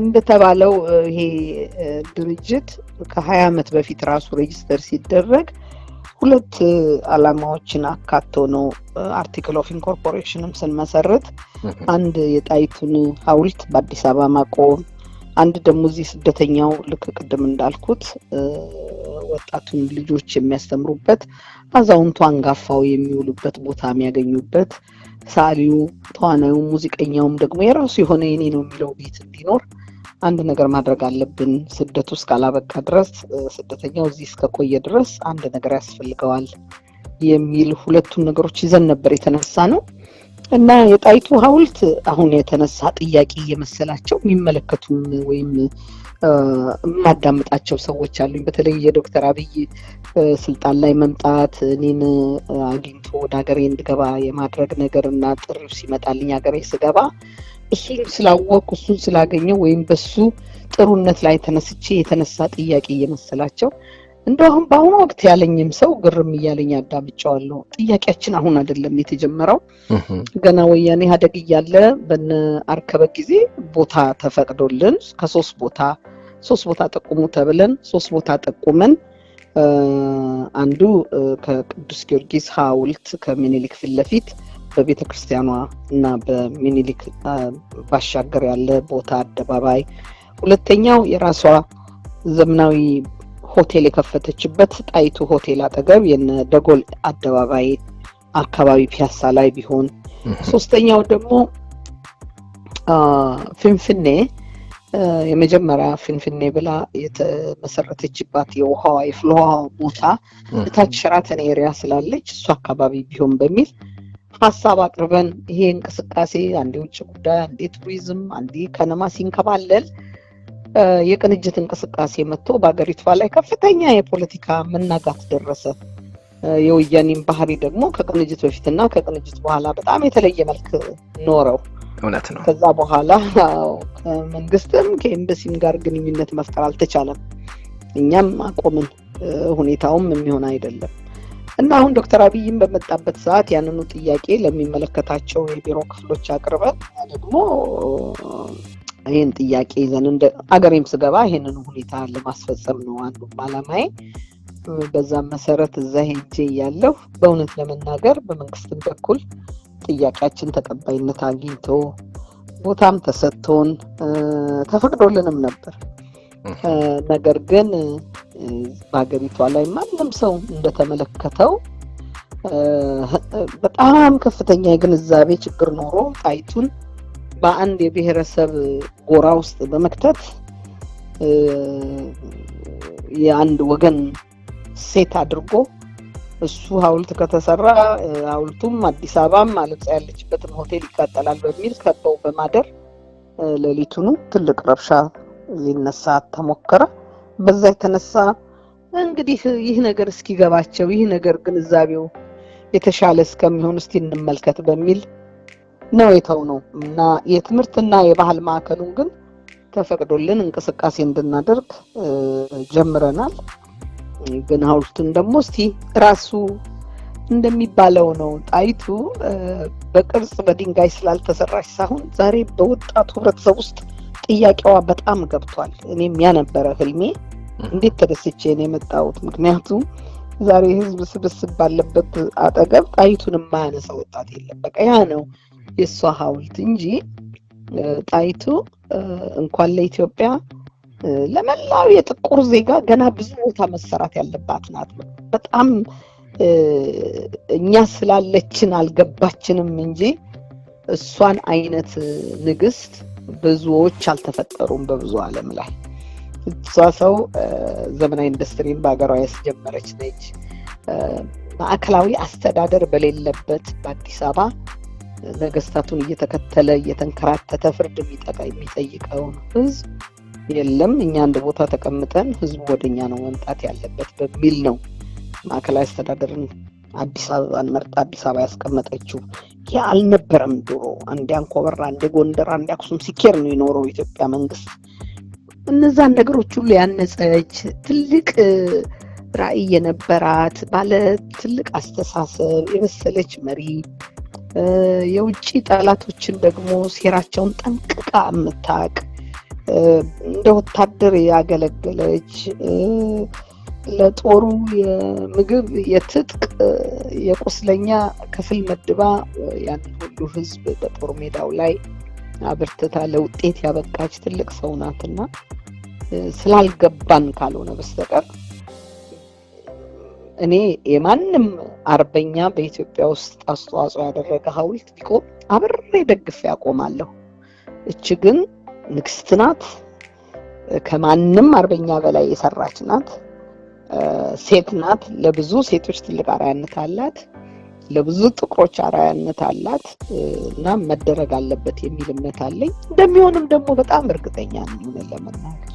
እንደተባለው ይሄ ድርጅት ከ20 ዓመት በፊት ራሱ ሬጂስተር ሲደረግ ሁለት ዓላማዎችን አካቶ ነው አርቲክል ኦፍ ኢንኮርፖሬሽንም ስንመሰርት አንድ የጣይቱን ሐውልት በአዲስ አበባ ማቆም፣ አንድ ደግሞ እዚህ ስደተኛው ልክ ቅድም እንዳልኩት ወጣቱን ልጆች የሚያስተምሩበት አዛውንቱ አንጋፋው የሚውሉበት ቦታ የሚያገኙበት ሳሊው ተዋናዩ ሙዚቀኛውም ደግሞ የራሱ የሆነ የኔ ነው የሚለው ቤት እንዲኖር አንድ ነገር ማድረግ አለብን። ስደቱ እስካላበቃ ድረስ ስደተኛው እዚህ እስከቆየ ድረስ አንድ ነገር ያስፈልገዋል የሚል ሁለቱን ነገሮች ይዘን ነበር የተነሳ ነው እና የጣይቱ ሐውልት አሁን የተነሳ ጥያቄ እየመሰላቸው የሚመለከቱን ወይም ማዳምጣቸው ሰዎች አሉኝ። በተለይ የዶክተር አብይ ስልጣን ላይ መምጣት እኔን አግኝቶ ወደ ሀገሬ እንድገባ የማድረግ ነገርና ጥሪው ሲመጣልኝ ሀገሬ ስገባ እሱን ስላወቅኩ እሱን ስላገኘው ወይም በሱ ጥሩነት ላይ ተነስቼ የተነሳ ጥያቄ እየመሰላቸው እንደውም በአሁኑ ወቅት ያለኝም ሰው ግርም እያለኝ አዳምጫዋለሁ። ጥያቄያችን አሁን አይደለም የተጀመረው። ገና ወያኔ ሀደግ እያለ በነ አርከበ ጊዜ ቦታ ተፈቅዶልን ከሶስት ቦታ ጠቁሙ ተብለን 3 ቦታ ጠቁመን አንዱ ከቅዱስ ጊዮርጊስ ሐውልት ከሚኒሊክ ፊት ለፊት በቤተ ክርስቲያኗ እና በሚኒሊክ ባሻገር ያለ ቦታ አደባባይ፣ ሁለተኛው የራሷ ዘመናዊ ሆቴል የከፈተችበት ጣይቱ ሆቴል አጠገብ የነ ደጎል አደባባይ አካባቢ ፒያሳ ላይ ቢሆን፣ ሶስተኛው ደግሞ ፍንፍኔ የመጀመሪያ ፍንፍኔ ብላ የተመሰረተችባት የውሃዋ የፍሎሃ ቦታ ታች ሸራተን ኤሪያ ስላለች እሱ አካባቢ ቢሆን በሚል ሐሳብ አቅርበን ይሄ እንቅስቃሴ አንዴ ውጭ ጉዳይ አንዴ ቱሪዝም አንዴ ከነማ ሲንከባለል የቅንጅት እንቅስቃሴ መጥቶ በአገሪቷ ላይ ከፍተኛ የፖለቲካ መናጋት ደረሰ። የወያኔም ባህሪ ደግሞ ከቅንጅት በፊትና ከቅንጅት በኋላ በጣም የተለየ መልክ ኖረው እውነት ነው። ከዛ በኋላ መንግስትም ከኤምባሲም ጋር ግንኙነት መፍጠር አልተቻለም። እኛም አቆምን። ሁኔታውም የሚሆን አይደለም እና አሁን ዶክተር አብይም በመጣበት ሰዓት ያንኑ ጥያቄ ለሚመለከታቸው የቢሮ ክፍሎች አቅርበን ደግሞ ይሄን ጥያቄ ይዘን እንደ አገሬም ስገባ ይሄንን ሁኔታ ለማስፈጸም ነው አንዱ ዓላማዬ። በዛ መሰረት እዛ ሄጄ ያለው በእውነት ለመናገር በመንግስትም በኩል ጥያቄያችን ተቀባይነት አግኝቶ ቦታም ተሰጥቶን ተፈቅዶልንም ነበር። ነገር ግን በአገሪቷ ላይ ማንም ሰው እንደተመለከተው በጣም ከፍተኛ የግንዛቤ ችግር ኖሮ ጣይቱን በአንድ የብሔረሰብ ጎራ ውስጥ በመክተት የአንድ ወገን ሴት አድርጎ እሱ ሐውልት ከተሰራ ሐውልቱም አዲስ አበባም ማለት ያለችበትም ሆቴል ይቃጠላል በሚል ከበው በማደር ሌሊቱን ትልቅ ረብሻ ሊነሳ ተሞከረ። በዛ የተነሳ እንግዲህ ይህ ነገር እስኪገባቸው ይህ ነገር ግንዛቤው የተሻለ እስከሚሆን እስቲ እንመልከት በሚል ነው የተውነው እና የትምህርትና የባህል ማዕከሉን ግን ተፈቅዶልን እንቅስቃሴ እንድናደርግ ጀምረናል። ግን ሐውልቱን ደግሞ እስቲ ራሱ እንደሚባለው ነው ጣይቱ በቅርጽ በድንጋይ ስላልተሰራች ሳይሆን ዛሬ በወጣቱ ህብረተሰብ ውስጥ ጥያቄዋ በጣም ገብቷል። እኔም ያ ነበረ ህልሜ። እንዴት ተደስቼ ነው የመጣሁት። ምክንያቱም ዛሬ ህዝብ ስብስብ ባለበት አጠገብ ጣይቱን የማያነሳ ወጣት የለም። በቃ ያ ነው የሷ ሐውልት እንጂ ጣይቱ እንኳን ለኢትዮጵያ ለመላው የጥቁር ዜጋ ገና ብዙ ቦታ መሰራት ያለባት ናት። በጣም እኛ ስላለችን አልገባችንም እንጂ እሷን አይነት ንግስት ብዙዎች አልተፈጠሩም በብዙ ዓለም ላይ። እሷ ሰው ዘመናዊ ኢንዱስትሪን በአገሯ ያስጀመረች ነች። ማዕከላዊ አስተዳደር በሌለበት በአዲስ አበባ ነገስታቱን እየተከተለ እየተንከራተተ ፍርድ የሚጠይቀው ህዝብ የለም። እኛ አንድ ቦታ ተቀምጠን ህዝቡ ወደኛ ነው መምጣት ያለበት በሚል ነው ማዕከላዊ አስተዳደርን አዲስ አበባን መርጣ አዲስ አበባ ያስቀመጠችው። ያ አልነበረም ድሮ። አንዴ አንኮበር፣ አንዴ ጎንደር፣ አንዴ አክሱም ሲኬር ነው የኖረው ኢትዮጵያ መንግስት። እነዛን ነገሮች ሁሉ ያነጸች ትልቅ ራዕይ የነበራት ባለ ትልቅ አስተሳሰብ የበሰለች መሪ፣ የውጭ ጠላቶችን ደግሞ ሴራቸውን ጠንቅቃ የምታውቅ እንደ ወታደር ያገለገለች ለጦሩ የምግብ የትጥቅ የቁስለኛ ክፍል መድባ ያን ሁሉ ህዝብ በጦር ሜዳው ላይ አብርትታ ለውጤት ያበቃች ትልቅ ሰው ናትና ስላልገባን ካልሆነ በስተቀር እኔ የማንም አርበኛ በኢትዮጵያ ውስጥ አስተዋጽኦ ያደረገ ሐውልት ቢቆም አብሬ ደግፌ ያቆማለሁ። እቺ ግን ንግስት ናት። ከማንም አርበኛ በላይ የሰራች ናት። ሴት ናት። ለብዙ ሴቶች ትልቅ አርአያነት አላት። ለብዙ ጥቁሮች አርአያነት አላት እና መደረግ አለበት የሚል እምነት አለኝ። እንደሚሆንም ደግሞ በጣም እርግጠኛ ነኝ ለመናገር